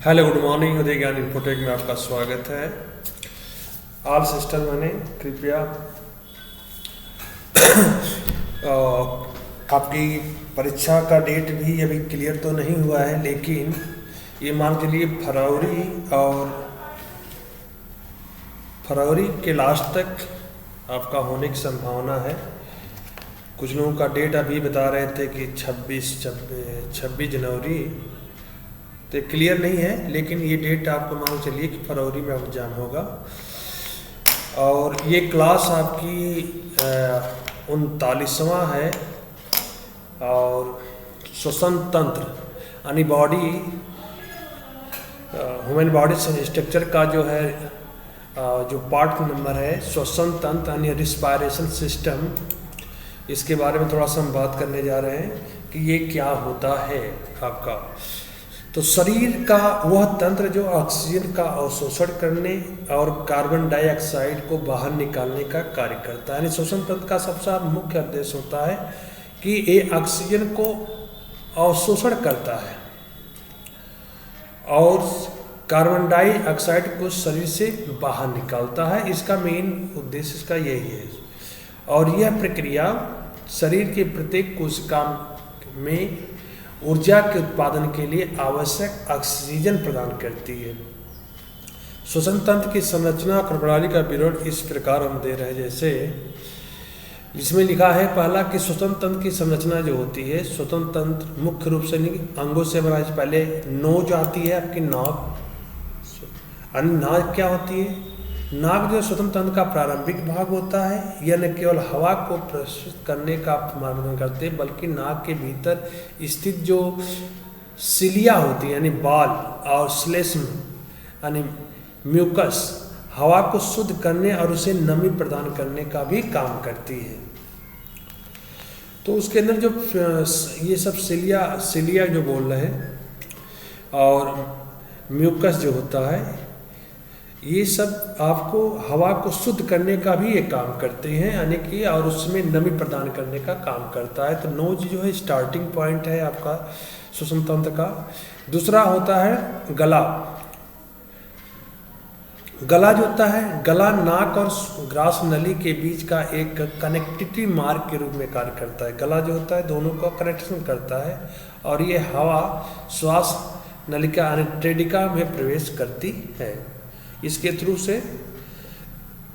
Hello good morning. उदय ज्ञान infotech में आपका स्वागत है। ऑल सिस्टम मैंने कृपया आपकी परीक्षा का डेट भी अभी क्लियर तो नहीं हुआ है, लेकिन ये मान के लिए फरवरी के लास्ट तक आपका होने की संभावना है। कुछ लोगों का डेट अभी बता रहे थे कि 26 जनवरी, तो क्लियर नहीं है, लेकिन ये डेट आपको मान चलिए कि फरवरी में एग्जाम होगा। और ये क्लास आपकी 39वां है। और श्वसन तंत्र यानी बॉडी, ह्यूमन बॉडी स्ट्रक्चर का जो है जो पार्ट नंबर है श्वसन तंत्र यानी रिस्पायरेशन सिस्टम, इसके बारे में थोड़ा सा हम बात करने जा रहे हैं कि ये क्या होता है आपका। तो शरीर का वह तंत्र जो ऑक्सीजन का अवशोषण करने और कार्बन डाइऑक्साइड को बाहर निकालने का कार्य करता है। यानी श्वसन तंत्र का सबसे मुख्य उद्देश्य होता है कि ये ऑक्सीजन को अवशोषण करता है और कार्बन डाइऑक्साइड को शरीर से बाहर निकालता है। इसका मेन उद्देश्य इसका यही है। और यह प्रक्रिया शरीर के प्रत्येक कोशिका में ऊर्जा के उत्पादन के लिए आवश्यक ऑक्सीजन प्रदान करती है। श्वसन तंत्र की संरचना और प्रणाली का विवरण इस प्रकार हम दे रहे हैं, जैसे जिसमें लिखा है पहला कि श्वसन तंत्र की संरचना जो होती है, श्वसन तंत्र मुख्य रूप से अंगों से बना है। पहले नोज आती है आपकी नाक। नाक क्या होती है? नाक जो श्वसन तंत्र का प्रारंभिक भाग होता है, यह न केवल हवा को प्रस्तुत करने का माध्यम करते हैं, बल्कि नाक के भीतर स्थित जो सिलिया होती है यानी बाल और श्लेष्म यानी म्यूकस हवा को शुद्ध करने और उसे नमी प्रदान करने का भी काम करती है। तो उसके अंदर जो ये सब सिलिया जो बोल रहे हैं और म्यूकस जो होता है, ये सब आपको हवा को शुद्ध करने का भी ये काम करते हैं, यानी कि और उसमें नमी प्रदान करने का काम करता है। तो नोज जो है स्टार्टिंग पॉइंट है आपका श्वसन तंत्र का। दूसरा होता है गला। गला जो होता है, गला नाक और ग्रास नली के बीच का एक कनेक्टिविटी मार्ग के रूप में कार्य करता है। गला जो होता है दोनों का कनेक्शन करता है और ये हवा श्वास नलिका यानी ट्रेडिका में प्रवेश करती है। इसके थ्रू से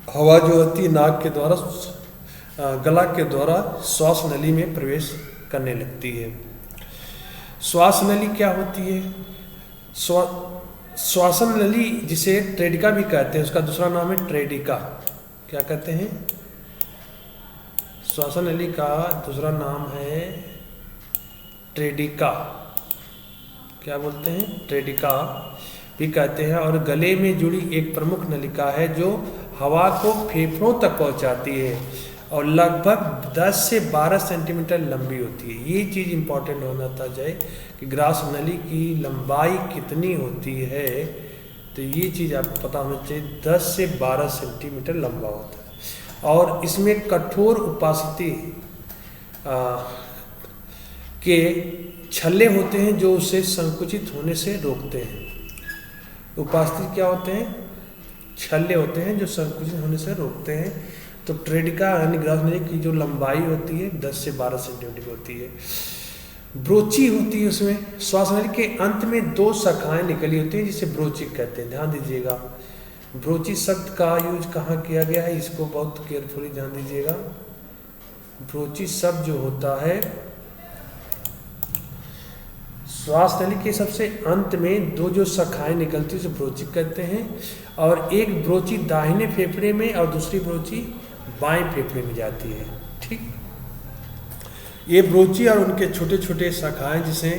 हवा जो होती है नाक के द्वारा गला के द्वारा श्वास नली में प्रवेश करने लगती है। श्वास नली क्या होती है? श्वासन नली जिसे ट्रेडिका भी कहते हैं, उसका दूसरा नाम है ट्रेडिका। क्या कहते हैं? श्वासन नली का दूसरा नाम है ट्रेडिका। क्या बोलते हैं? ट्रेडिका भी कहते हैं। और गले में जुड़ी एक प्रमुख नलिका है जो हवा को फेफड़ों तक पहुंचाती है और लगभग 10 से 12 सेंटीमीटर लंबी होती है। ये चीज़ इंपॉर्टेंट होना था जाए कि ग्रास नली की लंबाई कितनी होती है, तो ये चीज़ आपको पता होना चाहिए। 10 से 12 सेंटीमीटर लंबा होता है और इसमें कठोर उपास्थि के छल्ले होते हैं जो उसे संकुचित होने से रोकते हैं। उपास्थि क्या होते हैं? छल्ले होते हैं जो संकुचित होने से रोकते हैं। तो ट्रेडिका यानी ग्रास नली की जो लंबाई होती है 10 से 12 सेंटीमीटर होती है। ब्रोची होती है उसमें। श्वास नली के अंत में 2 शाखाएं निकली होती हैं जिसे ब्रोची कहते हैं। ध्यान दीजिएगा, ब्रोची शब्द का यूज कहाँ किया गया है, इसको बहुत केयरफुली ध्यान दीजिएगा। ब्रोची शब्द जो होता है श्वास नली के सबसे अंत में 2 जो शाखाएं निकलती है उसे ब्रोची कहते हैं। और एक ब्रोची दाहिने फेफड़े में और दूसरी ब्रोची बाएं फेफड़े में जाती है। ठीक, ये ब्रोची और उनके छोटे छोटे शाखाएं, जिसे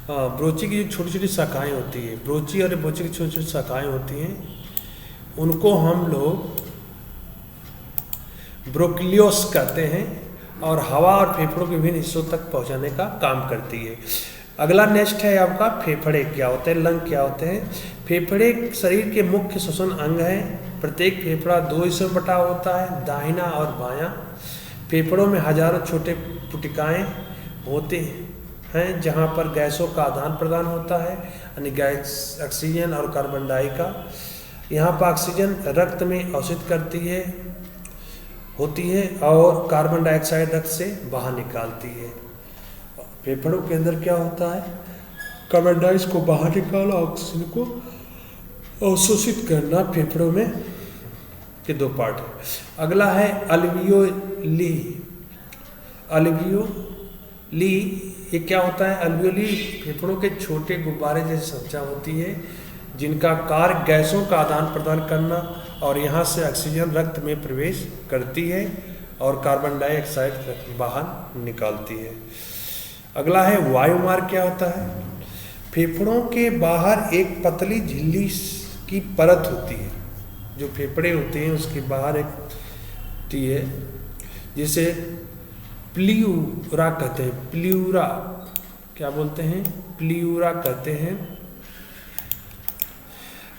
ब्रोची की जो छोटी छोटी शाखाएं होती है, ब्रोची और ब्रोची की छोटी छोटी शाखाएं होती हैं, उनको हम लोग ब्रोक्लियोस कहते हैं और हवा और फेफड़ों के विभिन्न हिस्सों तक पहुंचाने का काम करती है। अगला नेक्स्ट है आपका फेफड़े क्या होते हैं, लंग क्या होते हैं। फेफड़े शरीर के मुख्य श्वसन अंग हैं। प्रत्येक फेफड़ा 2 हिस्सों में बटा होता है, दाहिना और बायां। फेफड़ों में हजारों छोटे पुटिकाएं होते हैं जहाँ पर गैसों का आदान प्रदान होता है, यानी गैस ऑक्सीजन और कार्बन डाई का। यहाँ पर ऑक्सीजन रक्त में अवशोषित होती है और कार्बन डाइऑक्साइड रक्त से बाहर निकालती है। फेफड़ों के अंदर क्या होता है, कार्बन डाइऑक्साइड को बाहर निकाला, ऑक्सीजन को अवशोषित करना। फेफड़ों में के दो पार्ट है। अगला है अल्वियोली। अल्वियोली ये क्या होता है? अल्वियोली फेफड़ों के छोटे गुब्बारे जैसी संरचना होती है जिनका कार्य गैसों का आदान प्रदान करना और यहाँ से ऑक्सीजन रक्त में प्रवेश करती है और कार्बन डाइऑक्साइड बाहर निकालती है। अगला है वायुमार्ग। क्या होता है? फेफड़ों के बाहर एक पतली झिल्ली की परत होती है, जो फेफड़े होते हैं उसके बाहर एक होती है जिसे प्लियूरा कहते हैं। प्लियूरा क्या बोलते हैं? प्लियूरा कहते हैं।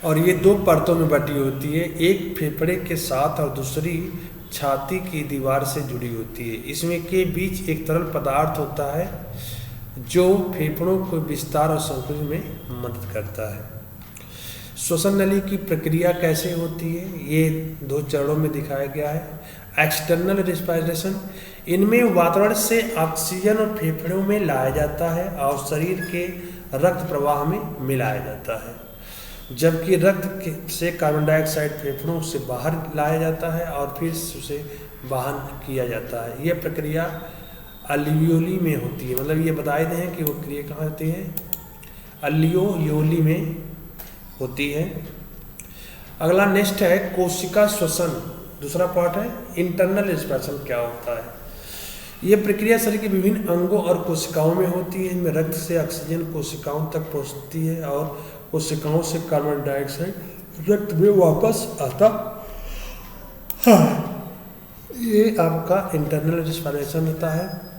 और ये दो परतों में बटी होती है, एक फेफड़े के साथ और दूसरी छाती की दीवार से जुड़ी होती है। इसमें के बीच एक तरल पदार्थ होता है जो फेफड़ों को विस्तार और संकुचन में मदद करता है। श्वसन नली की प्रक्रिया कैसे होती है, ये दो चरणों में दिखाया गया है। एक्सटर्नल रिस्पिरेशन, इनमें वातावरण से ऑक्सीजन और फेफड़ों में लाया जाता है और शरीर के रक्त प्रवाह में मिलाया जाता है, जबकि रक्त से कार्बन डाइऑक्साइड फेफड़ों से बाहर लाया जाता है और फिर उसे बाहर किया जाता है। यह प्रक्रिया अल्वियोली में होती है। मतलब ये बताए दें कि वो क्रिया कहाँ होती है? अल्वियोली में होती है। अगला नेक्स्ट है कोशिका श्वसन। दूसरा पार्ट है इंटरनल रिस्पिरेशन। क्या होता है? ये प्रक्रिया शरीर के विभिन्न अंगों और कोशिकाओं में होती है। इनमें रक्त से ऑक्सीजन कोशिकाओं तक पहुंचती है और कोशिकाओं से कार्बन डाइऑक्साइड रक्त में वापस आता है। ये आपका इंटरनल रिस्पिरेशन होता है।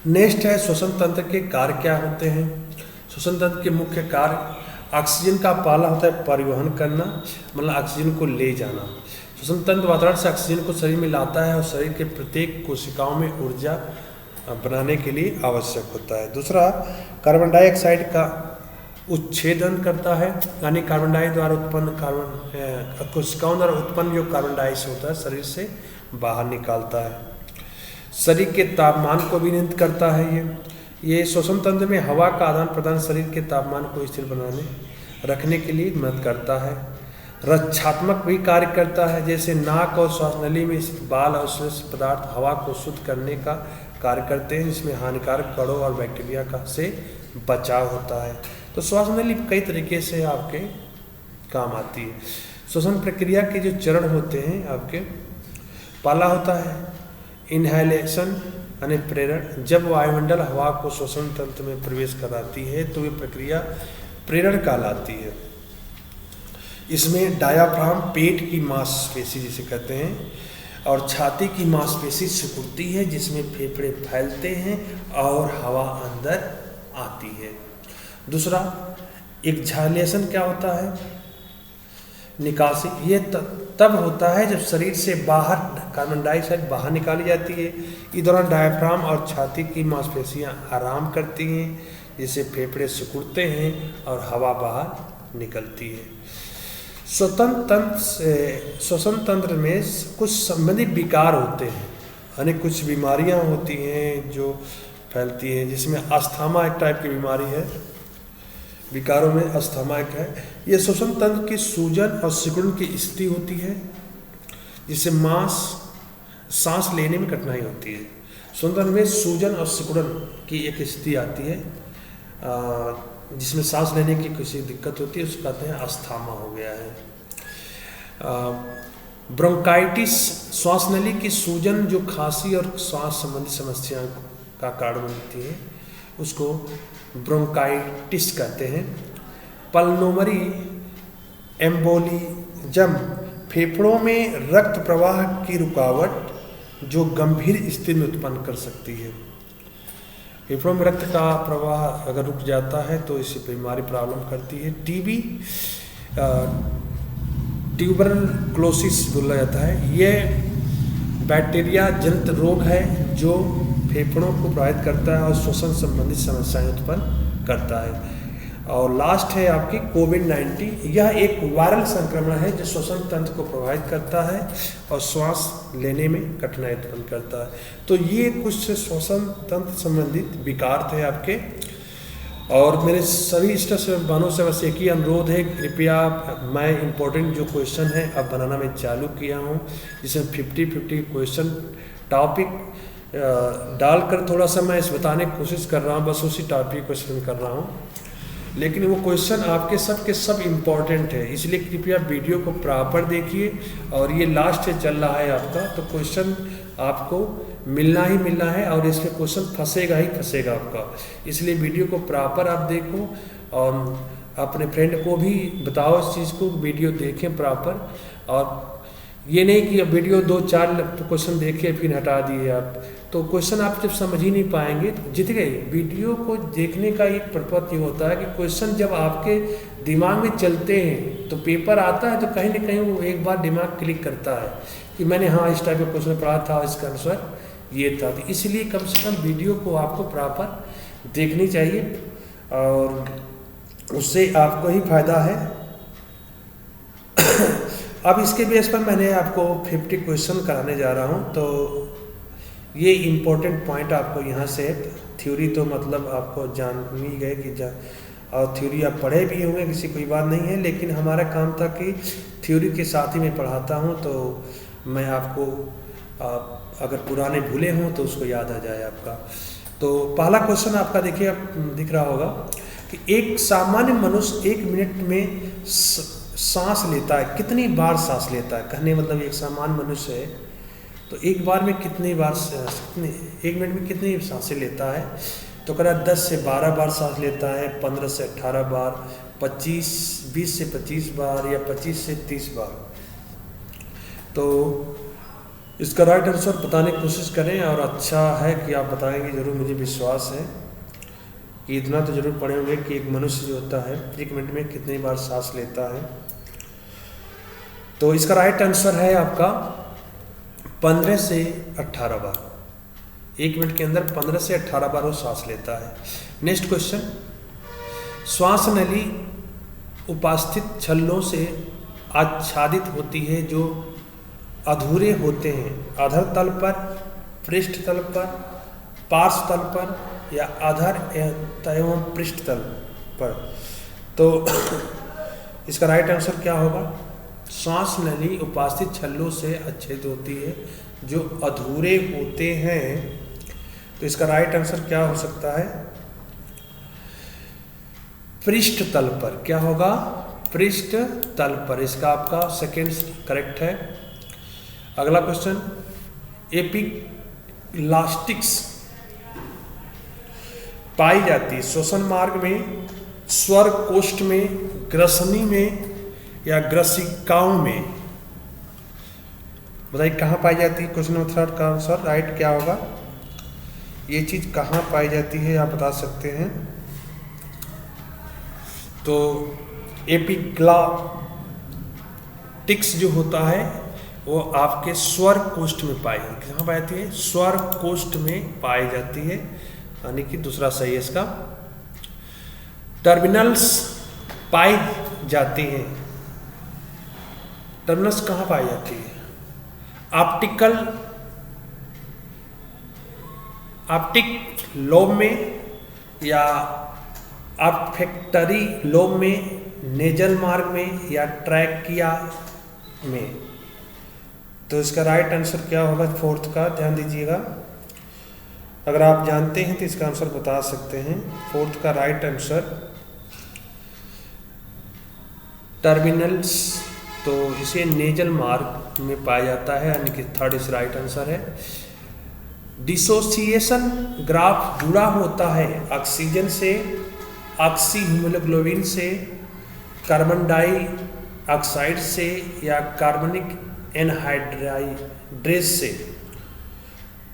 नेक्स्ट है श्वसन तंत्र के कार्य क्या होते हैं। श्वसन तंत्र के मुख्य कार्य ऑक्सीजन का पहला होता है परिवहन करना, मतलब ऑक्सीजन को ले जाना। श्वसन तंत्र वातावरण से ऑक्सीजन को शरीर में लाता है और शरीर के प्रत्येक कोशिकाओं में ऊर्जा बनाने के लिए आवश्यक होता है। दूसरा, कार्बन डाइऑक्साइड का उच्छेदन करता है, यानी कार्बन डाइऑक्साइड द्वारा उत्पन्न कोशिकाओं द्वारा उत्पन्न जो कार्बन डाइऑक्साइड होता है शरीर से बाहर निकालता है। शरीर के तापमान को भी नियंत्रित करता है। ये श्वसन तंत्र में हवा का आदान प्रदान शरीर के तापमान को स्थिर रखने के लिए मदद करता है। रक्षात्मक भी कार्य करता है, जैसे नाक और श्वास नली में स्थित बाल और श्लेष्म पदार्थ हवा को शुद्ध करने का कार्य करते हैं, जिसमें हानिकारक कणों और बैक्टीरिया का से बचाव होता है। तो श्वास नली कई तरीके से आपके काम आती है। श्वसन प्रक्रिया के जो चरण होते हैं आपके, पहला होता है इनहेलेशन यानी प्रेरण। जब वायुमंडल हवा को श्वसन तंत्र में प्रवेश कराती है तो ये प्रक्रिया प्रेरण कहलाती है। इसमें डायाफ्राम पेट की मांसपेशी जिसे कहते हैं और छाती की मांसपेशी सिकुड़ती है, जिसमें फेफड़े फैलते हैं और हवा अंदर आती है। दूसरा एक्सहेलेशन क्या होता है? निकासी। ये तब होता है जब शरीर से बाहर कार्बन डाइऑक्साइड बाहर निकाली जाती है। इस दौरान डायफ्राम और छाती की मांसपेशियां आराम करती हैं, जिससे फेफड़े सिकुड़ते हैं और हवा बाहर निकलती है। श्वसन तंत्र में कुछ संबंधित विकार होते हैं, यानी कुछ बीमारियां होती हैं जो फैलती हैं, जिसमें अस्थमा एक टाइप की बीमारी है। विकारों में अस्थमा एक है। यह श्वसन तंत्र की सूजन और सिकुड़न की स्थिति होती है, जिससे सांस लेने में कठिनाई होती है। श्वसन तंत्र में सूजन और सिकुड़न की एक स्थिति आती है, जिसमें सांस लेने की किसी दिक्कत होती है, उसको कहते हैं अस्थमा हो गया है। ब्रोंकाइटिस, श्वास नली की सूजन जो खांसी और श्वास संबंधी समस्या का कारण बनती है, उसको ब्रोंकाइटिस कहते हैं। पल्मोनरी एम्बोलिज्म, फेफड़ों में रक्त प्रवाह की रुकावट जो गंभीर स्थिति में उत्पन्न कर सकती है। फेफड़ों में रक्त का प्रवाह अगर रुक जाता है तो इससे बीमारी प्रॉब्लम करती है। टीबी, ट्यूबरक्लोसिस बोला जाता है। यह बैक्टीरिया जनित रोग है जो फेफड़ों को प्रभावित करता है और श्वसन संबंधित समस्याएं उत्पन्न करता है। और लास्ट है आपकी कोविड-19। यह एक वायरल संक्रमण है जो श्वसन तंत्र को प्रभावित करता है और श्वास लेने में कठिनाई उत्पन्न करता है। तो ये कुछ श्वसन तंत्र संबंधित विकार थे आपके। और मेरे सभी इष्ट बहनों से बस एक ही अनुरोध है, कृपया मैं इम्पोर्टेंट जो क्वेश्चन है अब बनाना मैं चालू किया हूँ, जिसमें 50-50 क्वेश्चन टॉपिक डालकर थोड़ा सा मैं इस बताने की कोशिश कर रहा हूँ, बस उसी टॉपिक क्वेश्चन कर रहा हूँ, लेकिन वो क्वेश्चन आपके सब के सब इम्पॉर्टेंट है, इसलिए कृपया वीडियो को प्रॉपर देखिए। और ये लास्ट चल रहा है आपका, तो क्वेश्चन आपको मिलना ही मिलना है और इसमें क्वेश्चन फंसेगा ही फंसेगा आपका, इसलिए वीडियो को प्रॉपर आप देखो और अपने फ्रेंड को भी बताओ इस चीज़ को, वीडियो देखें प्रॉपर। और ये नहीं कि अब वीडियो 2-4 क्वेश्चन देखे फिर हटा दिए आप, तो क्वेश्चन आप जब समझ ही नहीं पाएंगे तो जीत गए। वीडियो को देखने का एक पर्पज ये होता है कि क्वेश्चन जब आपके दिमाग में चलते हैं तो पेपर आता है तो कहीं ना कहीं वो एक बार दिमाग क्लिक करता है कि मैंने हाँ इस टाइप का क्वेश्चन पढ़ा था, इसका आंसर ये था। तो इसलिए कम से कम वीडियो को आपको प्रॉपर देखनी चाहिए और उससे आपको ही फायदा है। अब इसके बेस पर मैंने आपको 50 क्वेश्चन कराने जा रहा हूँ, तो ये इम्पोर्टेंट पॉइंट आपको यहाँ से, थ्योरी तो मतलब आपको जान ही गए कि और थ्योरी आप पढ़े भी होंगे, किसी कोई बात नहीं है, लेकिन हमारा काम था कि थ्योरी के साथ ही मैं पढ़ाता हूँ, तो मैं आपको अगर पुराने भूले हों तो उसको याद आ जाए आपका। तो पहला क्वेश्चन आपका देखिए, आप दिख रहा होगा कि एक सामान्य मनुष्य 1 मिनट में सांस लेता है, कितनी बार सांस लेता है। कहने मतलब एक सामान्य मनुष्य है तो एक बार में कितनी बार, 1 मिनट में कितनी सांसें लेता है, तो कह रहा है 10 से 12 बार सांस लेता है, 15 से 18 बार, 20 से 25 बार या 25 से 30 बार। तो इसका राइट आंसर बताने की कोशिश करें और अच्छा है कि आप बताएंगे जरूर, मुझे विश्वास है कि इतना तो जरूर पढ़े होंगे कि एक मनुष्य जो होता है 1 मिनट में कितनी बार सांस लेता है। तो इसका राइट आंसर है आपका 15 से 18 बार। 1 मिनट के अंदर 15 से 18 बार वो सांस लेता है। नेक्स्ट क्वेश्चन, श्वास नली उपस्थित छल्लों से आच्छादित होती है जो अधूरे होते हैं, अधर तल पर, पृष्ठ तल पर, पार्श्व तल पर या अधर एवं पृष्ठ तल पर। तो इसका राइट आंसर क्या होगा, श्वास नली उपस्थित छल्लों से आच्छादित होती है जो अधूरे होते हैं। तो इसका राइट आंसर क्या हो सकता है, पृष्ठ तल पर। क्या होगा, पृष्ठ तल पर। इसका आपका सेकेंड करेक्ट है। अगला क्वेश्चन, एपिग्लास्टिक्स पाई जाती है श्वसन मार्ग में, स्वर कोष्ठ में, ग्रसनी में या ग्रसिकाओं में। बताइए कहाँ पाई जाती है। क्वेश्चन नंबर 3 का आंसर राइट क्या होगा, ये चीज कहाँ पाई जाती है आप बता सकते हैं। तो एपिग्लास्टिक्स जो होता है वो आपके स्वर कोष्ठ में पाई जाती है। कहाँ पाई जाती है, स्वर कोष्ठ में पाई जाती है, यानी कि दूसरा सही है इसका। टर्मिनल्स पाई जाती हैं, टर्मिनल्स कहाँ पाई जाती है, ऑप्टिक लोब में या ऑल्फैक्टरी लोब में, नेजल मार्ग में या ट्रैकिया में। तो इसका राइट आंसर क्या होगा, 4th का, ध्यान दीजिएगा। अगर आप जानते हैं तो इसका आंसर बता सकते हैं। 4th का राइट आंसर टर्मिनल्स, तो इसे नेजल मार्ग में पाया जाता है, यानी कि 3rd इस राइट आंसर है। डिसोसिएशन ग्राफ जुड़ा होता है ऑक्सीजन से, ऑक्सी हीमोग्लोबिन से, कार्बन डाइऑक्साइड से या कार्बनिक एनहाइड्राइड्रेस से।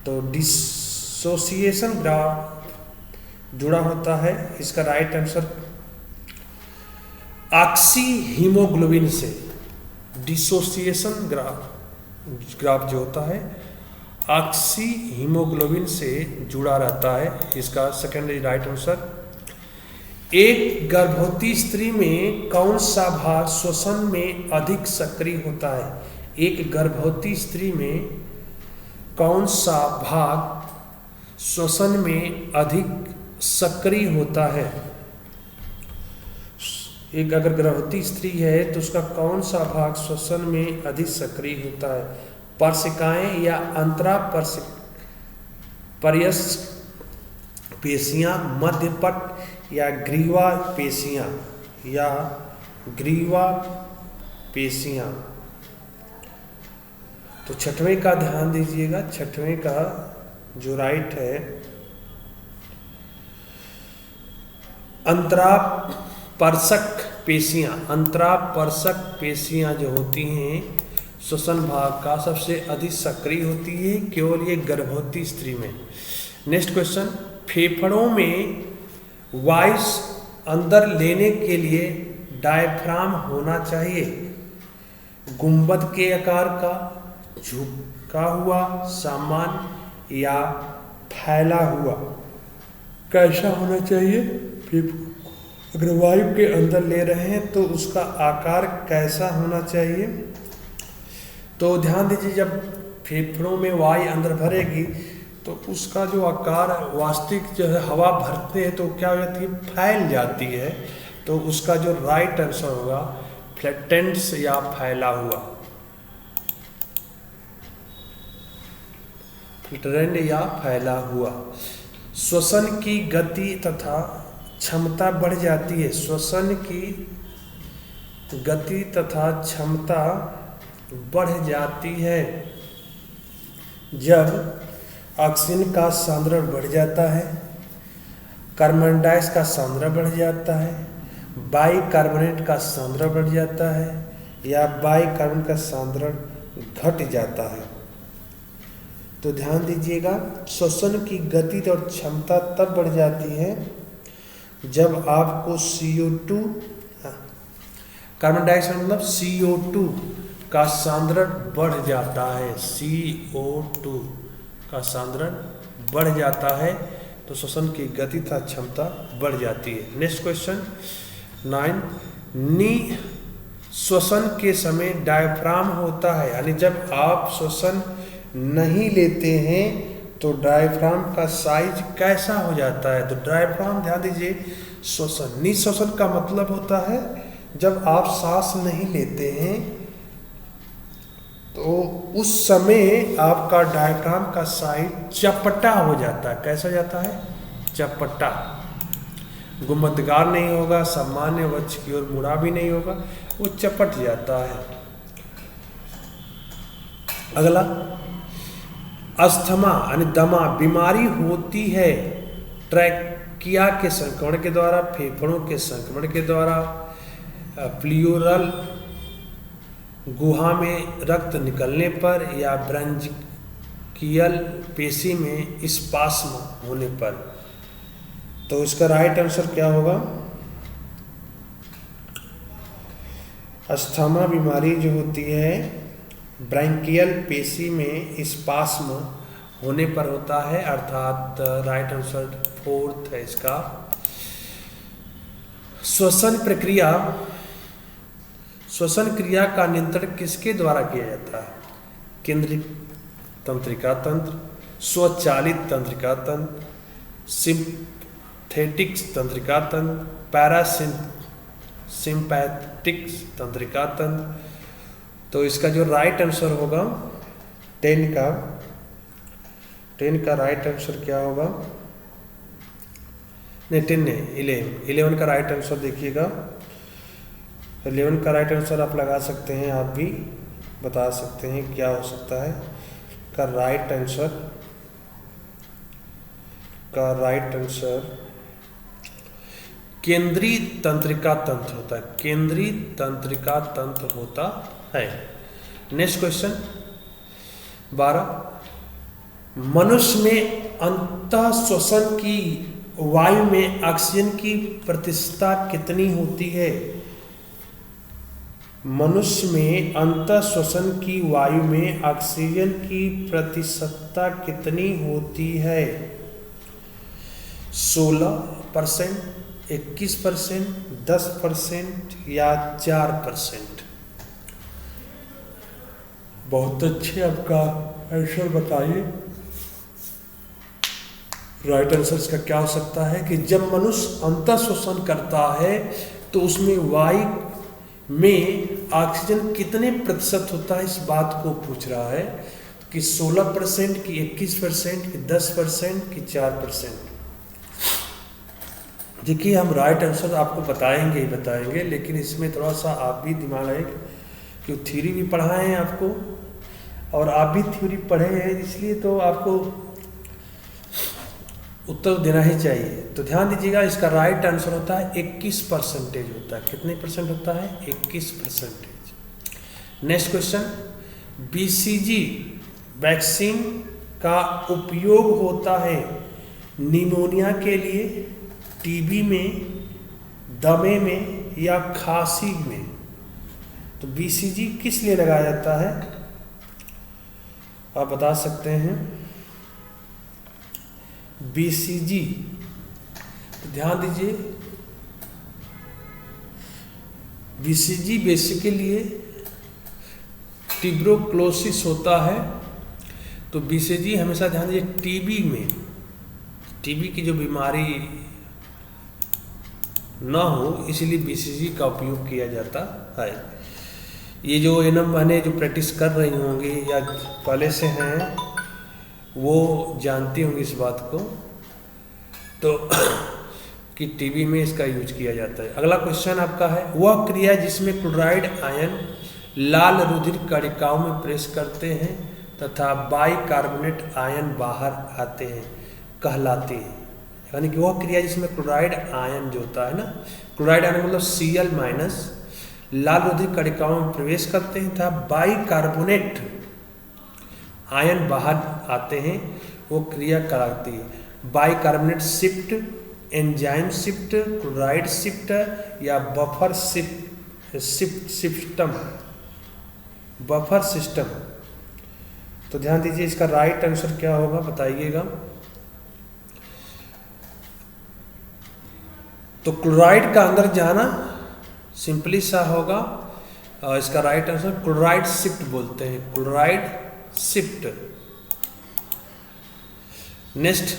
तो डिसोसिएशन ग्राफ जुड़ा होता है, इसका राइट आंसर ऑक्सी हीमोग्लोबिन से। डिसोसिएशन ग्राफ जो होता है ऑक्सी हीमोग्लोबिन से जुड़ा रहता है। इसका सेकेंड राइट आंसर। एक गर्भवती स्त्री में कौन सा भाग श्वसन में अधिक सक्रिय होता है? एक गर्भवती स्त्री में कौन सा भाग श्वसन में अधिक सक्रिय होता है? एक अगर गर्भवती स्त्री है तो उसका कौन सा भाग श्वसन में अधिक सक्रिय होता है? पर्शिकाएं या अंतरा पर्यस पेशियां, मध्यपट या ग्रीवा पेशियां या ग्रीवा पेशियां। तो छठवें का ध्यान दीजिएगा। छठवें का जो राइट है अंतरापर्शक पेशियां। अंतरापर्शक पेशियां जो होती हैं श्वसन भाग का सबसे अधिक सक्रिय होती है केवल ये गर्भवती स्त्री में। नेक्स्ट क्वेश्चन, फेफड़ों में वायु अंदर लेने के लिए डायफ्राम होना चाहिए। गुंबद के आकार का, झुका हुआ, सामान्य या फैला हुआ? कैसा होना चाहिए? अगर वायु के अंदर ले रहे हैं तो उसका आकार कैसा होना चाहिए? तो ध्यान दीजिए, जब फेफड़ों में वायु अंदर भरेगी तो उसका जो आकार वास्तविक जो है हवा भरते हैं तो क्या हो जाती है? फैल जाती है। तो उसका जो राइट आंसर होगा फ्लैटेंस या फैला हुआ। फ्लैटेंड या फैला हुआ। श्वसन की गति तथा क्षमता बढ़ जाती है। श्वसन की गति तथा क्षमता बढ़ जाती है जब ऑक्सीजन का सांद्रण बढ़ जाता है, कार्बन डाइऑक्साइड का सांद्रण बढ़ जाता है, बाइकार्बोनेट का सांद्रण बढ़ जाता है या बाइकार्बोनेट का सांद्रण घट जाता है। तो ध्यान दीजिएगा, श्वसन की गति और क्षमता तब बढ़ जाती है जब आपको CO2 कार्बन डाइऑक्साइड मतलब CO2 का सांद्रण बढ़ जाता है। CO2 का सांद्रण बढ़ जाता है तो श्वसन की गति तथा क्षमता बढ़ जाती है। नेक्स्ट क्वेश्चन 9, श्वसन के समय डायफ्राम होता है, यानी जब आप श्वसन नहीं लेते हैं तो डायफ्राम का साइज कैसा हो जाता है? तो डायफ्राम ध्यान दीजिए, श्वसन निःश्वसन का मतलब होता है जब आप सांस नहीं लेते हैं तो उस समय आपका डायफ्राम का साइज चपटा हो जाता है। कैसा हो जाता है? चपटा। गुंबदगार नहीं होगा, सामान्य वक्ष की ओर मुड़ा भी नहीं होगा, वो चपट जाता है। अगला, अस्थमा यानी दमा बीमारी होती है ट्रैकिया के संक्रमण के द्वारा, फेफड़ों के संक्रमण के द्वारा, प्लियोरल गुहा में रक्त निकलने पर या ब्रंकियल पेशी में स्पास्म होने पर। तो इसका राइट आंसर क्या होगा? अस्थमा बीमारी जो होती है ब्रंकियल पेशी में स्पास्म होने पर होता है, अर्थात राइट आंसर 4 है इसका। श्वसन क्रिया का नियंत्रण किसके द्वारा किया जाता है? केंद्रित तंत्रिका तंत्र, स्वचालित तंत्रिका तंत्र, सिंपैथेटिक तंत्रिका तंत्र, पैरासिम्पैथेटिक तंत्रिका तंत्र। तो इसका जो राइट आंसर होगा 10 का राइट आंसर क्या होगा? नहीं 10 नहीं, 11 का राइट आंसर देखिएगा। 11 का राइट आंसर आप लगा सकते हैं, आप भी बता सकते हैं क्या हो सकता है। का राइट आंसर केंद्रीय तंत्रिका तंत्र होता है। केंद्रीय तंत्रिका तंत्र होता है। नेक्स्ट क्वेश्चन 12, मनुष्य में अंतः श्वसन की वायु में ऑक्सीजन की प्रतिशतता कितनी होती है? मनुष्य में अंतः श्वसन की वायु में ऑक्सीजन की प्रतिशतता कितनी होती है? 16%, 21%, 10% या 4%? बहुत अच्छे, आपका आंसर बताइए। राइट आंसर इसका क्या हो सकता है कि जब मनुष्य अंतः श्वसन करता है तो उसमें वायु में ऑक्सीजन कितने प्रतिशत होता है, इस बात को पूछ रहा है कि 16% की 21% की 10% की 4%। देखिए हम राइट आंसर आपको बताएंगे ही बताएंगे, लेकिन इसमें थोड़ा सा आप भी दिमाग लगाइए कि थ्योरी भी पढ़ाए हैं आपको और आप भी थ्योरी पढ़े हैं, इसलिए तो आपको उत्तर देना ही चाहिए। तो ध्यान दीजिएगा, इसका राइट आंसर होता है 21% होता है। कितने परसेंट होता है? 21%। नेक्स्ट क्वेश्चन, बीसीजी वैक्सीन का उपयोग होता है निमोनिया के लिए, टीबी में, दमे में या खांसी में? तो बीसीजी किस लिए लगाया जाता है, आप बता सकते हैं? बीसीजी, तो ध्यान दीजिए, बीसीजी बेसिकली ट्यूबरक्लोसिस होता है। तो बीसीजी हमेशा ध्यान दीजिए टीबी में, टीबी की जो बीमारी ना हो इसलिए बीसीजी का उपयोग किया जाता है। ये जो एनम बने जो प्रैक्टिस कर रही होंगी या पहले से हैं वो जानती होंगी इस बात को, तो कि टीबी में इसका यूज किया जाता है। अगला क्वेश्चन आपका है, वह क्रिया जिसमें क्लोराइड आयन लाल रुधिर कणिकाओं में प्रवेश करते हैं तथा बाइकार्बोनेट आयन बाहर आते हैं कहलाती है। यानी कि वह क्रिया जिसमें क्लोराइड आयन जो होता है ना, क्लोराइड आयन मतलब Cl- लाल रुधिर कणिकाओं में प्रवेश करते हैं तथा बाइकार्बोनेट आयन बाहर आते हैं, वो क्रिया कहलाती है bicarbonate shift, enzyme shift, chloride shift या बफर सिस्टम, बफर सिस्टम। तो ध्यान दीजिए इसका राइट आंसर क्या होगा बताइएगा। तो क्लोराइड का अंदर जाना सिंपली सा होगा, इसका राइट आंसर क्लोराइड शिफ्ट बोलते हैं, क्लोराइड शिफ्ट। नेक्स्ट,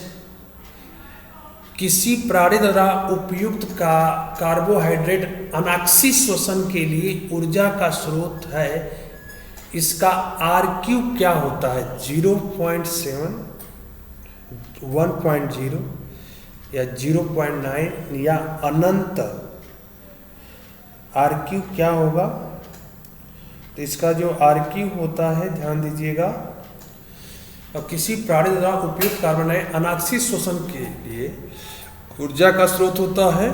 किसी प्राणी द्वारा उपयुक्त का कार्बोहाइड्रेट अनाक्सी श्वसन के लिए ऊर्जा का स्रोत है, इसका RQ क्या होता है? 0.7, 1.0 या 0.9 या अनंत? RQ क्या होगा? तो इसका जो RQ होता है ध्यान दीजिएगा, और किसी प्राणी द्वारा उपयुक्त कार्बन अनाक्सी श्वसन के लिए ऊर्जा का स्रोत होता है,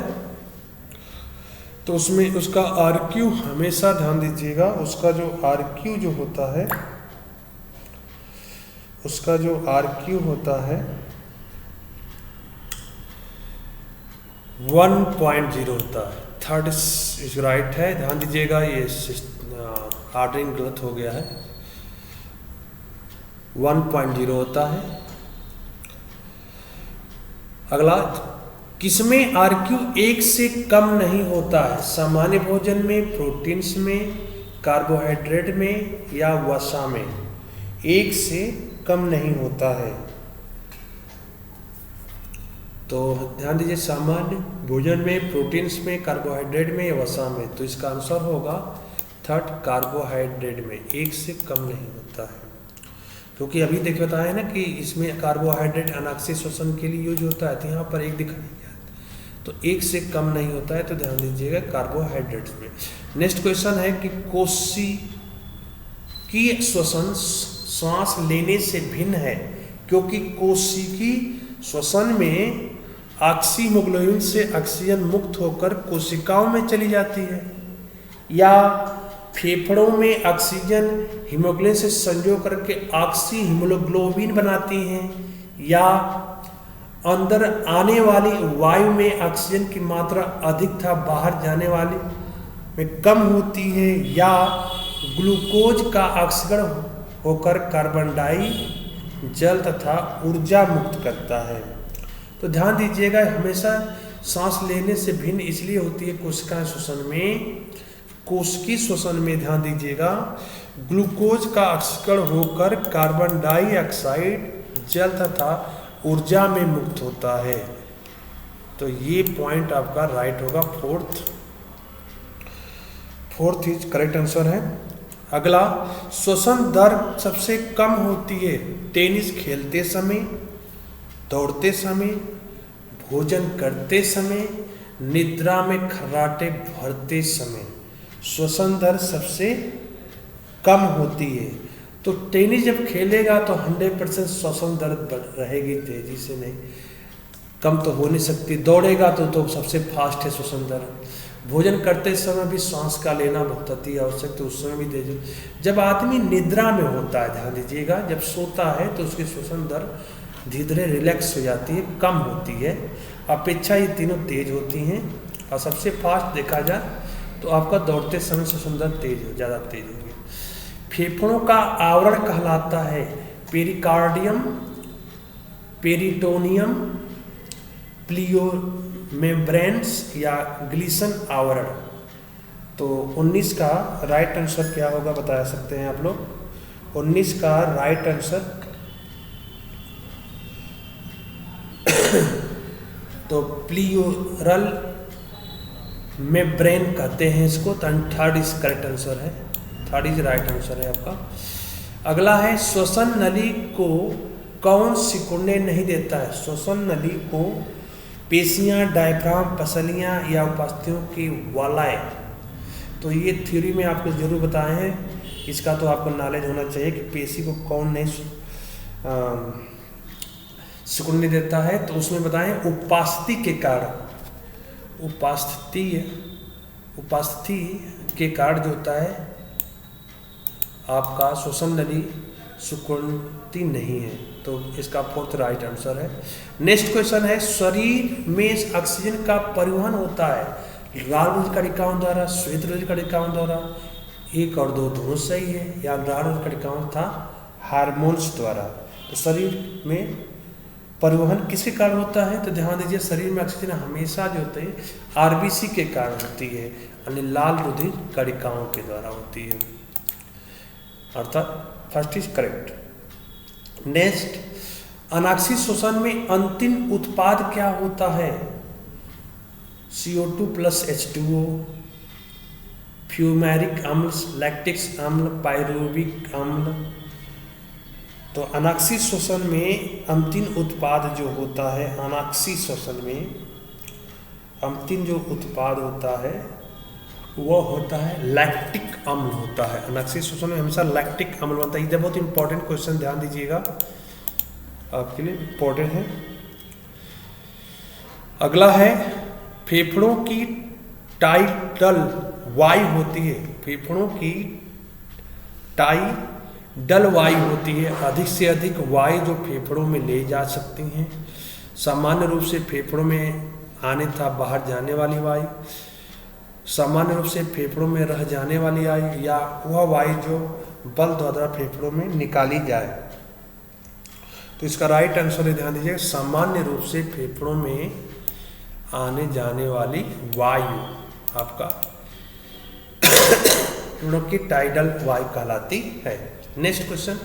तो उसमें उसका RQ हमेशा ध्यान दीजिएगा, उसका जो RQ जो होता है, उसका जो RQ होता है 1.0 होता है। थर्ड इज राइट है, ध्यान दीजिएगा, ये ऑर्डरिंग गलत हो गया है, 1.0 होता है। अगला, किसमें RQ 1 से कम नहीं होता है? सामान्य भोजन में, प्रोटीन्स में, कार्बोहाइड्रेट में या वसा में? 1 से कम नहीं होता है। तो ध्यान दीजिए, सामान्य भोजन में, प्रोटीन्स में, कार्बोहाइड्रेट में या वसा में? तो इसका आंसर होगा थर्ड, कार्बोहाइड्रेट में 1 से कम नहीं होता है। क्योंकि अभी देख बताया ना कि इसमें कार्बोहाइड्रेट अनाक्सी श्वसन के लिए यूज होता है, तो यहाँ पर 1 दिखाया गया, तो 1 से कम नहीं होता है, तो ध्यान दीजिएगा कार्बोहाइड्रेट्स में। नेक्स्ट क्वेश्चन है कि कोशिकीय श्वसन सांस लेने से भिन्न है, क्योंकि कोशिकीय श्वसन में ऑक्सीमोग्लोबिन से ऑक्सीजन मुक्त होकर कोशिकाओं में चली जाती है, या फेफड़ों में ऑक्सीजन हीमोग्लोबिन से संयोग करके ऑक्सी हीमोग्लोबिन बनाती हैं, या अंदर आने वाली वायु में ऑक्सीजन की मात्रा अधिक था बाहर जाने वाली में कम होती है या ग्लूकोज का ऑक्सीकरण होकर कार्बन डाई जल तथा ऊर्जा मुक्त करता है। तो ध्यान दीजिएगा, हमेशा सांस लेने से भिन्न इसलिए होती है कोशिका श्वसन में, कोशिकीय श्वसन में ध्यान दीजिएगा ग्लूकोज का ऑक्सीकरण होकर कार्बन डाइऑक्साइड जल तथा ऊर्जा में मुक्त होता है। तो ये पॉइंट आपका राइट होगा, फोर्थ इज करेक्ट आंसर है। अगला, श्वसन दर सबसे कम होती है टेनिस खेलते समय, दौड़ते समय, भोजन करते समय, निद्रा में खर्राटे भरते समय श्वसन दर सबसे कम होती है। तो टेनिस जब खेलेगा तो 100% श्वसन दर रहेगी, तेजी से नहीं, कम तो हो नहीं सकती। दौड़ेगा तो सबसे फास्ट है श्वसन दर। भोजन करते समय भी सांस का लेना बहुत अति आवश्यक, तो उस समय भी तेज। जब आदमी निद्रा में होता है, ध्यान दीजिएगा, जब सोता है तो उसकी श्वसन दर धीरे धीरे रिलैक्स हो जाती है, कम होती है, अपेक्षा ये तीनों तेज होती हैं। और सबसे फास्ट देखा जाए तो आपका दौड़ते समय श्वसन दर ज़्यादा तेज होगी। फेफड़ों का आवरण कहलाता है पेरिकार्डियम, पेरिटोनियम, प्लियोमेम्ब्रेन्स या ग्लिसन आवरण। तो 19 का राइट आंसर क्या होगा बता सकते हैं आप लोग? 19 का राइट आंसर तो प्लियोरल मेम्ब्रेन कहते हैं इसको। तो थर्ड इज करेक्ट आंसर है, थर्ड इज राइट आंसर है आपका। अगला है, श्वसन नली को कौन सिकुड़ने नहीं देता है? श्वसन नली को पेशियां, डायफ्राम, पसलियां या उपास्थ्यों की वलय। तो ये थ्योरी में आपको जरूर बताए हैं, इसका तो आपको नॉलेज होना चाहिए कि पेशी को कौन नहीं सिकुड़ने देता है। तो उसमें बताएं उपास्थि के कारण, उपास्थि के कारण जो होता है आपका श्वसन नली सिकुड़ती नहीं है। तो इसका फोर्थ राइट आंसर है। नेक्स्ट क्वेश्चन है, शरीर में ऑक्सीजन का परिवहन होता है लाल रक्त कणिकाओं द्वारा, श्वेत रक्त कणिकाओं द्वारा? 1 और 2 दोनों सही है। या लाल रक्त कणिकाओं था हार्मोन्स द्वारा। तो शरीर में परिवहन किसके कारण होता है? तो ध्यान दीजिए, शरीर में ऑक्सीजन हमेशा जो होते हैं आरबीसी के कारण होती है, यानी लाल रुधिर कणिकाओं के द्वारा होती है। अर्थात फर्स्ट इज करेक्ट। नेक्स्ट, अनाक्षी श्वसन में अंतिम उत्पाद क्या होता है? CO2 प्लस H2O, फ्यूमेरिक अम्ल, लैक्टिक अम्ल, पायरुविक अम्ल। तो अनाक्षी श्वसन में अंतिम उत्पाद जो होता है, अनाक्षी श्वसन में अंतिम जो उत्पाद होता है वो होता है लैक्टिक अम्ल होता है। अनाक्षी श्वसन में हमेशा लैक्टिक अम्ल बनता है। ये बहुत इंपॉर्टेंट क्वेश्चन, ध्यान दीजिएगा, आपके लिए इंपॉर्टेंट है। अगला है, फेफड़ों की टाइडल वायु होती है। फेफड़ों की टाइडल वायु होती है, अधिक से अधिक वायु जो फेफड़ों में ले जा सकती हैं। सामान्य रूप से फेफड़ों में आने था बाहर जाने वाली वायु, सामान्य रूप से फेफड़ों में रह जाने वाली वायु, या वह वायु जो बल द्वारा फेफड़ों में निकाली जाए। तो इसका राइट आंसर है, ध्यान दीजिए, सामान्य रूप से फेफड़ों में आने जाने वाली वायु आपका फेफड़ों की टाइडल वायु कहलाती है। नेक्स्ट क्वेश्चन,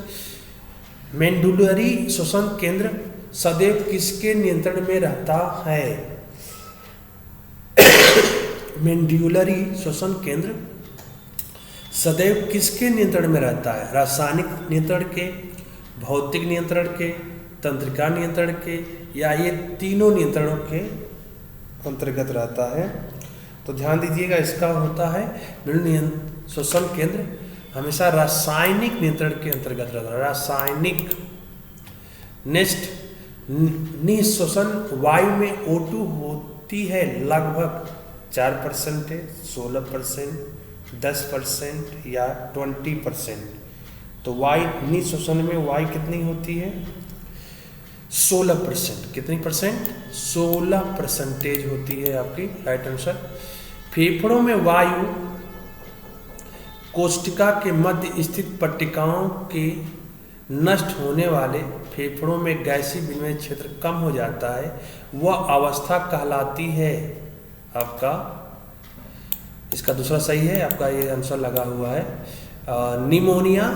मेंडुलरी श्वसन केंद्र सदैव किसके नियंत्रण में रहता है? मेंडुलरी श्वसन केंद्र सदैव किसके नियंत्रण में रहता है? रासायनिक नियंत्रण के, भौतिक नियंत्रण के, तंत्रिका नियंत्रण के, या ये तीनों नियंत्रणों के अंतर्गत रहता है? तो ध्यान दीजिएगा, इसका होता है श्वसन केंद्र हमेशा रासायनिक नियंत्रण के अंतर्गत रहता है, रासायनिक। नेक्स्ट, निःश्वसन वायु में O2 होती है लगभग 4%, 16%, 10% या 20%। तो वायु निःश्वसन में वायु कितनी होती है? 16%। कितनी परसेंट? 16% होती है आपकी राइट आंसर। फेफड़ों में वायु कोष्ठिका के मध्य स्थित पट्टिकाओं के नष्ट होने वाले फेफड़ों में गैसीय विनिमय क्षेत्र कम हो जाता है, वह अवस्था कहलाती है आपका, इसका दूसरा सही है, आपका ये आंसर लगा हुआ है निमोनिया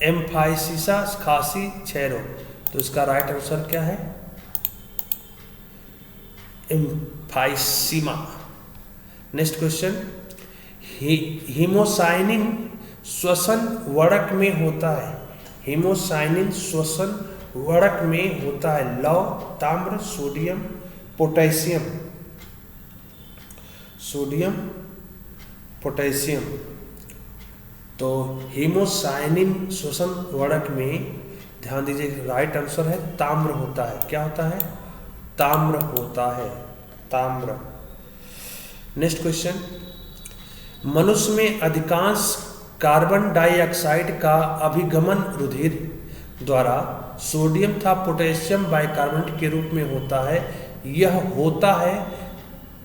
एम्फाइसिसा खांसी क्षय रोग। तो इसका राइट आंसर क्या है? एम्फाइसीमा। नेक्स्ट क्वेश्चन, हीमोसाइनिन श्वसन वड़क में होता है। हीमोसाइनिन श्वसन वड़क में होता है लौह, ताम्र, सोडियम, पोटेशियम। Sodium, potassium. तो हीमोसाइनिन श्वसन वड़क में ध्यान दीजिए राइट आंसर है ताम्र होता है। क्या होता है? ताम्र होता है, ताम्र। नेक्स्ट क्वेश्चन, मनुष्य में अधिकांश कार्बन डाइऑक्साइड का अभिगमन रुधिर द्वारा सोडियम तथा पोटेशियम बाइकार्बोनेट के रूप में होता है। यह होता है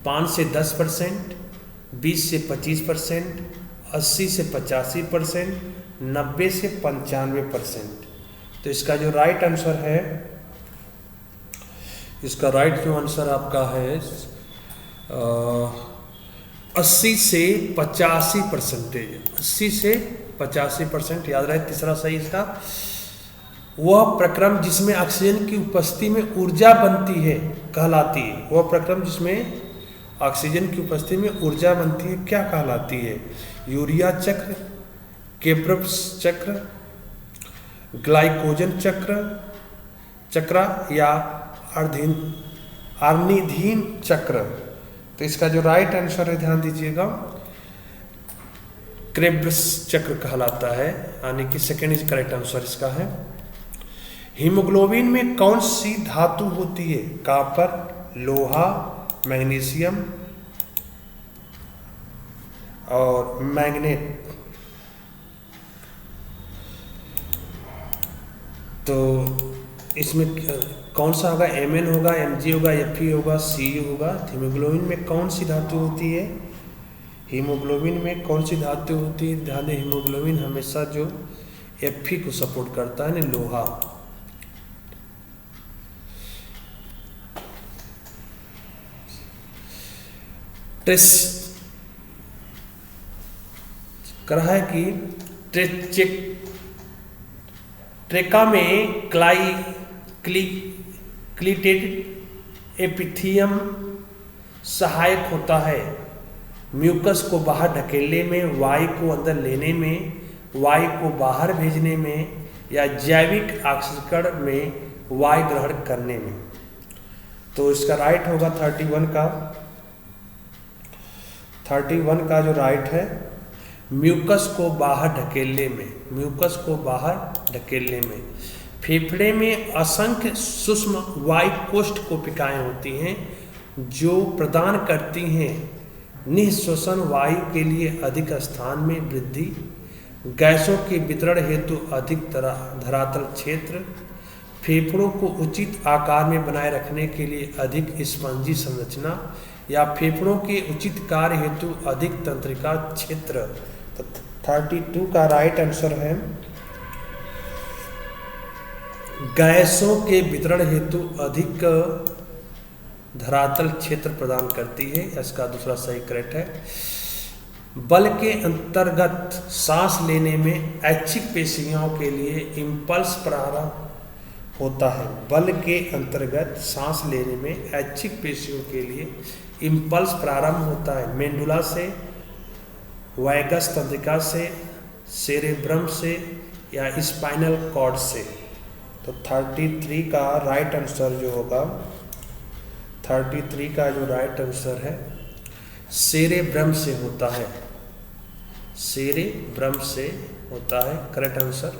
5 से 10%, 20 से 25%, 80 से 85%, 90 से 95%। तो इसका जो राइट आंसर है, इसका राइट जो आंसर आपका है 80 से 85%। 80 से 85% याद रहे। तीसरा सही इसका, वह प्रक्रम जिसमें ऑक्सीजन की उपस्थिति में ऊर्जा बनती है कहलाती है। वह प्रक्रम जिसमें ऑक्सीजन की उपस्थिति में ऊर्जा बनती है क्या कहलाती है? यूरिया चक्र, केब्रब्स चक्र, ग्लाइकोजन चक्र या आर्निधीन चक्र। तो इसका जो राइट आंसर है ध्यान दीजिएगा क्रेब्स चक्र कहलाता है, यानी कि सेकेंड इज करेक्ट आंसर इसका है। हीमोग्लोबिन में कौन सी धातु होती है? कॉपर, लोहा, मैग्नीशियम और मैग्नेट। तो इसमें कौन सा होगा? Mn होगा, Mg होगा, Fe होगा, Cu होगा। हीमोग्लोबिन में कौन सी धातु होती है? हीमोग्लोबिन में कौन सी धातु होती है? ध्यान दें, हीमोग्लोबिन हमेशा जो Fe को सपोर्ट करता है ना, लोहा। टेस्ट कर रहा है कि ट्रेका में क्लीटेड एपिथीलियम सहायक होता है म्यूकस को बाहर ढकेलने में, वायु को अंदर लेने में, वायु को बाहर भेजने में या जैविक ऑक्सीकरण में वायु ग्रहण करने में। तो इसका राइट होगा 31 का जो राइट है, म्यूकस को बाहर ढकेलने में, म्यूकस को बाहर ढकेलने में। फेफड़े में असंख्य सूक्ष्म वायु कोष्ठ कोशिकाएं होती हैं जो प्रदान करती हैं निःश्वसन वायु के लिए अधिक स्थान में वृद्धि, गैसों के वितरण हेतु अधिक धरातल क्षेत्र, फेफड़ों को उचित आकार में बनाए रखने के लिए अधिक स्पंजी संरचना या फेफड़ों के उचित कार्य हेतु अधिक तंत्रिका क्षेत्र। तो 32 का राइट आंसर है गैसों के वितरण हेतु अधिक धरातल क्षेत्र प्रदान करती है। इसका दूसरा सही करेक्ट है। बल के अंतर्गत सांस लेने में ऐच्छिक पेशियों के लिए इम्पल्स प्रारंभ होता है। बल के अंतर्गत सांस लेने में ऐच्छिक पेशियों के लिए इम्पल्स प्रारंभ होता है मेंडुला से, वैगस तंत्रिका से, सेरेब्रम से या स्पाइनल कॉर्ड से। तो 33 का राइट आंसर जो होगा, 33 का जो राइट आंसर है सेरेब्रम से होता है, सेरेब्रम से होता है करेक्ट आंसर।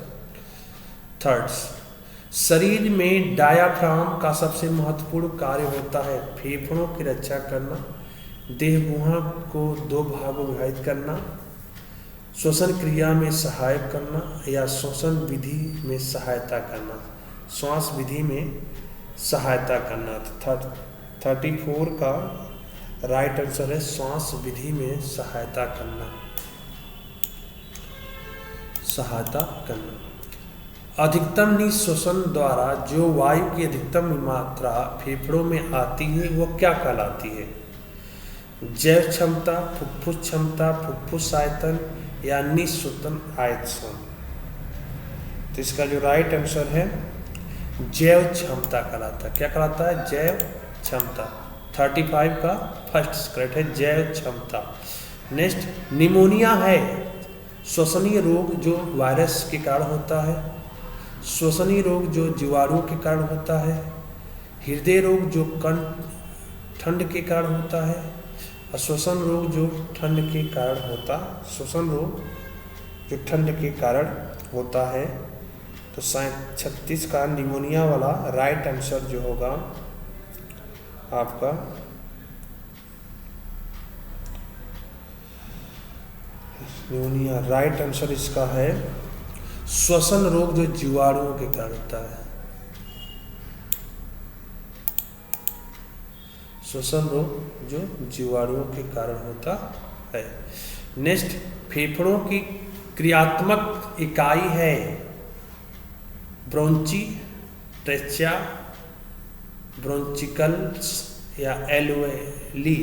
थर्ड, शरीर में डायाफ्राम का सबसे महत्वपूर्ण कार्य होता है फेफड़ों की रक्षा करना, देह गुहा को 2 भागों में विभाजित करना, श्वसन क्रिया में सहायक करना या श्वसन विधि में सहायता करना, श्वास विधि में सहायता करना। तो 34 का राइट आंसर है श्वास विधि में सहायता करना। सहायता करना। अधिकतम निःश्वसन द्वारा जो वायु की अधिकतम मात्रा फेफड़ों में आती है वह क्या कहलाती है? जैव क्षमता, फुफ्फुस क्षमता, फुफ्फुस आयतन या निःश्वसन आयतन। तो इसका जो राइट आंसर है जैव क्षमता कहलाता है। क्या कहलाता है? जैव क्षमता। 35 का फर्स्ट करेक्ट है जैव क्षमता। नेक्स्ट, निमोनिया है श्वसनीय रोग जो वायरस के कारण होता है, श्वसनीय रोग जो जीवाणुओं के कारण होता है, हृदय रोग जो ठंड के कारण होता है, और श्वसन रोग जो ठंड के कारण होता है। श्वसन रोग जो ठंड के कारण होता है। तो 36 का निमोनिया वाला राइट आंसर जो होगा आपका निमोनिया, राइट आंसर इसका है श्वसन रोग जो जीवाणुओं के कारण होता है। श्वसन रोग जो जीवाणुओं के कारण होता है। नेक्स्ट, फेफड़ों की क्रियात्मक इकाई है ब्रोंची, ट्रेचिया, ब्रोंचिकल्स या एल्वेली।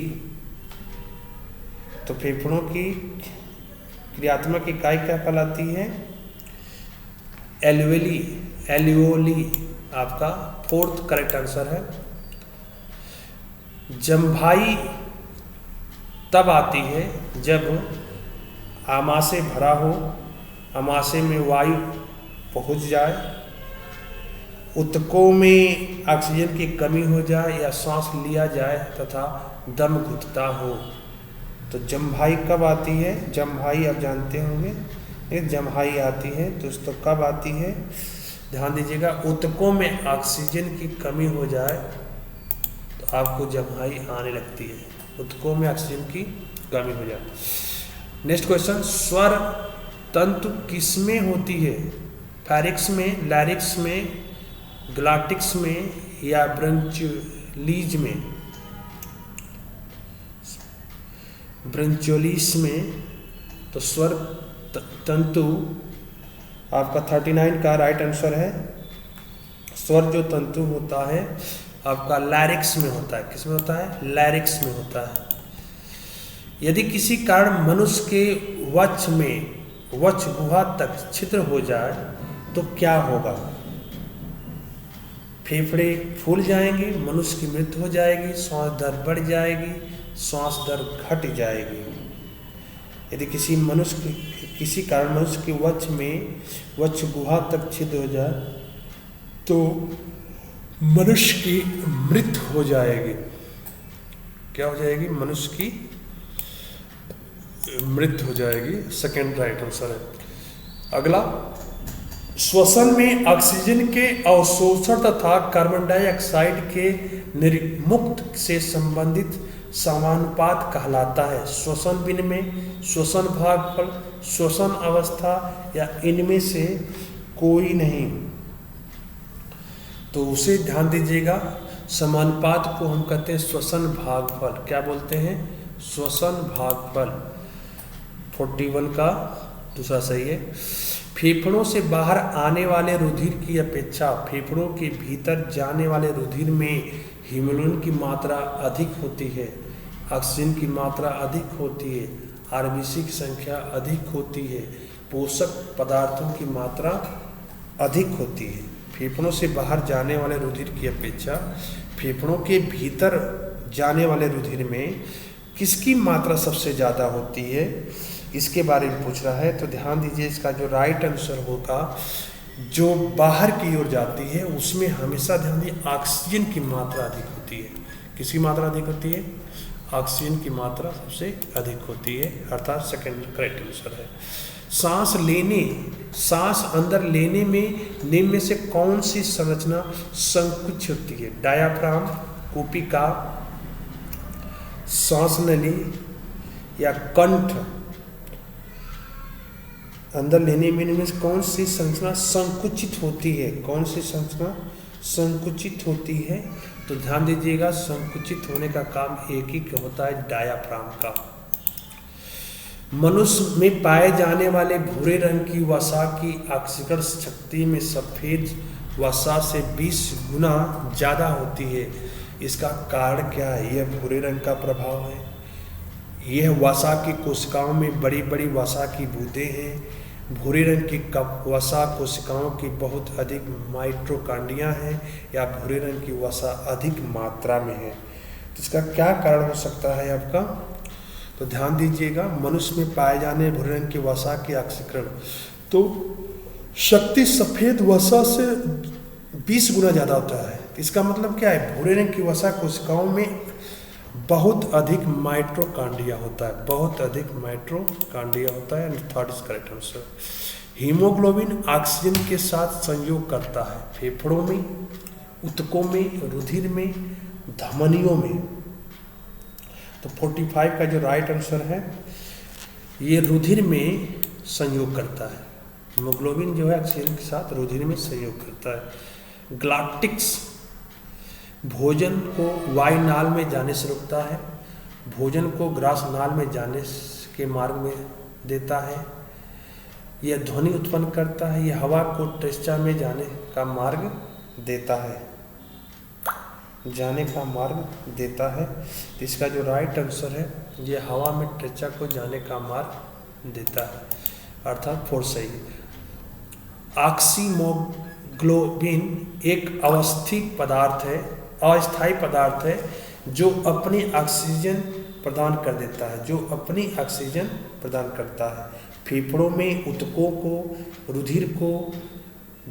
तो फेफड़ों की क्रियात्मक इकाई क्या कहलाती है? एल्वेली, एल्वेली आपका फोर्थ करेक्ट आंसर है। जम्भाई तब आती है जब आमाशय भरा हो, आमाशय में वायु पहुंच जाए, ऊतकों में ऑक्सीजन की कमी हो जाए या सांस लिया जाए तथा दम घुटता हो। तो जम्भाई कब आती है? जम्भाई आप जानते होंगे, एक जम्भाई आती है तो दोस्तों कब आती है? ध्यान दीजिएगा, ऊतकों में ऑक्सीजन की कमी हो जाए तो आपको जम्भाई आने लगती है, ऊतकों में ऑक्सीजन की कमी हो जाए। नेक्स्ट क्वेश्चन, स्वर तंतु किसमें होती है? फेरिक्स में, लैरिक्स में, ग्लाटिक्स में या ब्रंचियोलीज में? ब्रंचियोलीज में। तो स्वर तंतु आपका 39 का राइट आंसर है। स्वर जो तंतु होता है आपका लैरिक्स में होता है। किसमें होता है? लैरिक्स में होता है। यदि किसी कारण मनुष्य के वक्ष में, वक्ष गुहा तक छिद्र हो जाए तो क्या होगा? फेफड़े फूल जाएंगे, मनुष्य की मृत्यु हो जाएगी, श्वास दर बढ़ जाएगी, श्वास दर घट जाएगी। यदि किसी कारण मनुष्य के वक्ष में, वक्ष गुहा तक छिद्र हो जाए तो मनुष्य की मृत्यु हो जाएगी। क्या हो जाएगी? मनुष्य की मृत्यु हो जाएगी। सेकेंड राइट आंसर है। अगला, श्वसन में ऑक्सीजन के अवशोषण तथा कार्बन डाइऑक्साइड के निर्मुक्त से संबंधित समानुपात कहलाता है। श्वसन विनिमय, श्वसन भागफल, श्वसन अवस्था या इनमें से कोई नहीं। तो उसे ध्यान दीजिएगा, समानुपात को हम कहते हैं श्वसन भागफल। क्या बोलते हैं? श्वसन भागफल। 41 का दूसरा सही है। फेफड़ों से बाहर आने वाले रुधिर की अपेक्षा फेफड़ों के भीतर जाने वाले रुधिर में हीमोग्लोबिन की मात्रा अधिक होती है, ऑक्सीजन की मात्रा अधिक होती है, आरबीसी की संख्या अधिक होती है, पोषक पदार्थों की मात्रा अधिक होती है। फेफड़ों से बाहर जाने वाले रुधिर की अपेक्षा फेफड़ों के भीतर जाने वाले रुधिर में किसकी मात्रा सबसे ज़्यादा होती है, इसके बारे में पूछ रहा है। तो ध्यान दीजिए, इसका जो राइट आंसर होगा, जो बाहर की ओर जाती है उसमें हमेशा ध्यान दीजिए ऑक्सीजन की मात्रा अधिक होती है। किसकी मात्रा अधिक होती है? ऑक्सीजन की मात्रा सबसे अधिक होती है, अर्थात सेकंड करेक्ट आंसर है। सांस लेने, सांस अंदर लेने में निम्न में से कौन सी संरचना संकुचित होती है? डायाफ्राम, कूपिका, सांस नली या कंठ। अंदर लेने में कौन सी संरचना संकुचित होती है? कौन सी संरचना संकुचित होती है? तो ध्यान दीजिएगा, संकुचित होने का काम एक ही होता है, डायाफ्राम का। मनुष्य में पाए जाने वाले भूरे रंग की वसा की ऑक्सीकरण शक्ति में सफ़ेद वसा से 20 गुना ज़्यादा होती है। इसका कारण क्या है? यह भूरे रंग का प्रभाव है। यह वसा की कोशिकाओं में बड़ी बड़ी वसा की बूंदें हैं। भूरे रंग की वसा कोशिकाओं की बहुत अधिक माइटोकॉन्ड्रिया हैं या भूरे रंग की वसा अधिक मात्रा में है। तो इसका क्या कारण हो सकता है आपका? तो ध्यान दीजिएगा, मनुष्य में पाए जाने भूरे रंग की वसा की ऑक्सीकरण तो शक्ति सफ़ेद वसा से 20 गुना ज़्यादा होता है। इसका मतलब क्या है? भूरे रंग की वसा कोशिकाओं में बहुत अधिक माइटोकॉन्ड्रिया होता है, बहुत अधिक माइटोकॉन्ड्रिया होता है। Third is correct answer. Haemoglobin oxygen के साथ संयोग करता है फेफड़ों में, ऊतकों में, रुधिर में, धमनियों में। तो 45 का जो राइट आंसर है, ये रुधिर में संयोग करता है। हीमोग्लोबिन जो है ऑक्सीजन के साथ रुधिर में संयोग करता है। ग्लाक्टिक्स भोजन को वायु नाल में जाने से रोकता है, भोजन को ग्रास नाल में जाने के मार्ग में देता है। यह ध्वनि उत्पन्न करता है। यह हवा को त्वचा में जाने का मार्ग देता है, जाने का मार्ग देता है। तो इसका जो राइट आंसर है, यह हवा में त्वचा को जाने का मार्ग देता है, अर्थात 4 सही है। ऑक्सीमोग्लोबिन एक अस्थायी पदार्थ है जो अपनी ऑक्सीजन प्रदान कर देता है, जो अपनी ऑक्सीजन प्रदान करता है फेफड़ों में, ऊतकों को, रुधिर को,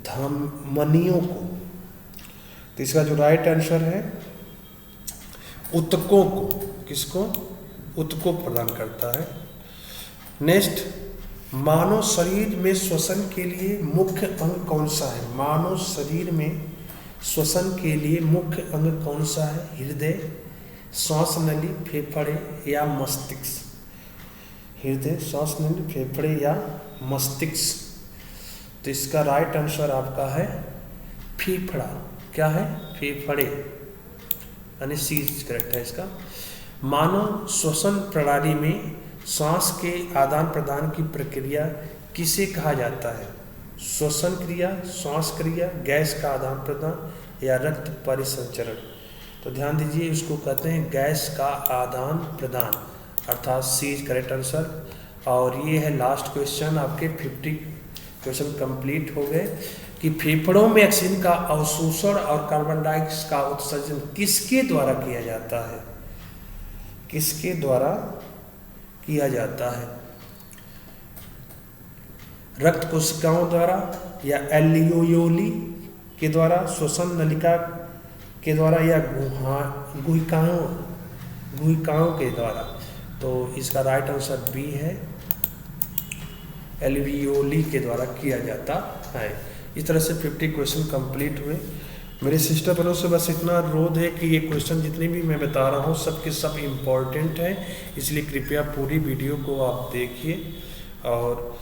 धमनियों को। तो इसका जो राइट आंसर है, ऊतकों को, किसको? ऊतकों को प्रदान करता है। नेक्स्ट, मानव शरीर में श्वसन के लिए मुख्य अंग कौन सा है? मानव शरीर में श्वसन के लिए मुख्य अंग कौन सा है? हृदय, श्वास नली, फेफड़े या मस्तिष्क? हृदय, श्वास नली, फेफड़े या मस्तिष्क। तो इसका राइट आंसर आपका है फेफड़ा। क्या है? फेफड़े, यानी सी करेक्ट है इसका। मानव श्वसन प्रणाली में सांस के आदान प्रदान की प्रक्रिया किसे कहा जाता है? श्वसन क्रिया, श्वास क्रिया, गैस का आदान प्रदान या रक्त परिसंचरण? तो ध्यान दीजिए, इसको कहते हैं गैस का आदान प्रदान, अर्थात सी इज करेक्ट आंसर। और ये है लास्ट क्वेश्चन। आपके 50 क्वेश्चन कंप्लीट हो गए कि फेफड़ों में ऑक्सीजन का अवशोषण और कार्बन डाइऑक्साइड का उत्सर्जन किसके द्वारा किया जाता है? किसके द्वारा किया जाता है? रक्त कोशिकाओं द्वारा या एल्वियोली के द्वारा, श्वसन नलिका के द्वारा या गुहिकाओं के द्वारा? तो इसका राइट आंसर बी है, एल्वियोली के द्वारा किया जाता है। इस तरह से 50 क्वेश्चन कंप्लीट हुए। मेरे सिस्टर बहनों से बस इतना अनुरोध है कि ये क्वेश्चन जितने भी मैं बता रहा हूँ सबके सब इम्पॉर्टेंट है, इसलिए कृपया पूरी वीडियो को आप देखिए और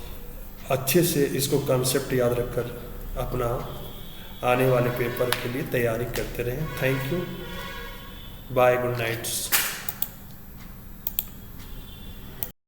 अच्छे से इसको कंसेप्ट याद रखकर अपना आने वाले पेपर के लिए तैयारी करते रहें। Thank you, bye, good night.